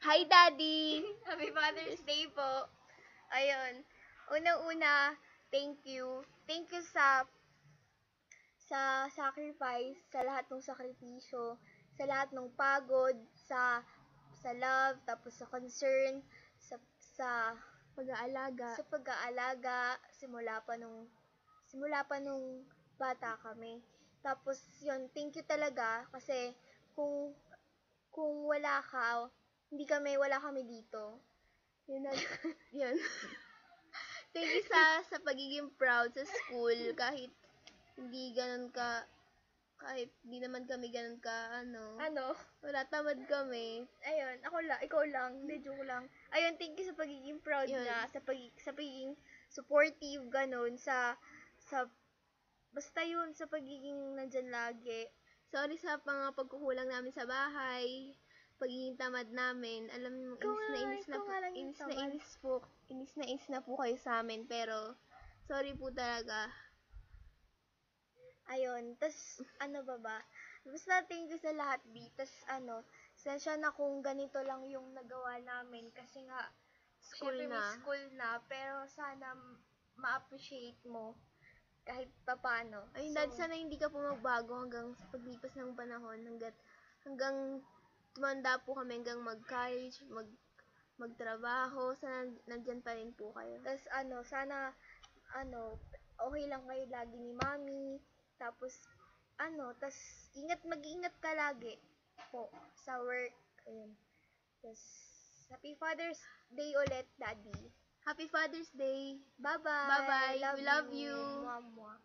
Hi, Daddy! Happy Father's Day po. Ayun. Unang-una, thank you. Thank you sa sacrifice, sa lahat ng sakripisyo, sa lahat ng pagod, sa love, tapos sa concern, sa Pag-aalaga. sa pag-aalaga simula pa nung bata kami. Tapos yun, thank you talaga kasi kung wala ka, wala kami dito. Yun na, yun. Thank you sa pagiging proud sa school kahit kahit di naman kami ganun ka, wala, tamad kami. Ayun, ikaw lang, hindi, joke lang. Ayun, thank you sa pagiging proud Yun. niya, sa pagiging supportive, ganun, basta yun, sa pagiging nandyan lagi. Sorry sa mga pagkukulang namin sa bahay, pagiging tamad namin. Alam mo, inis na inis na po kayo sa amin, pero sorry po talaga. Ayun, tas ano ba? Basta thank you sa lahat, B. Tas sensya na kung ganito lang yung nagawa namin kasi nga, syempre may school na, pero sana ma-appreciate mo kahit papano. Ayun, Dad, sana hindi ka po magbago hanggang sa paglipas ng panahon, hanggang tumanda po kami, hanggang mag-college, magtrabaho, sana nandyan pa rin po kayo. Tas sana okay lang kayo lagi ni Mami. Tapos tas mag-ingat ka lagi po sa work. Ayun. Tas Happy Father's Day ulit, Daddy. Happy Father's Day! Bye-bye. Bye-bye. We love you. Mwah, mwah.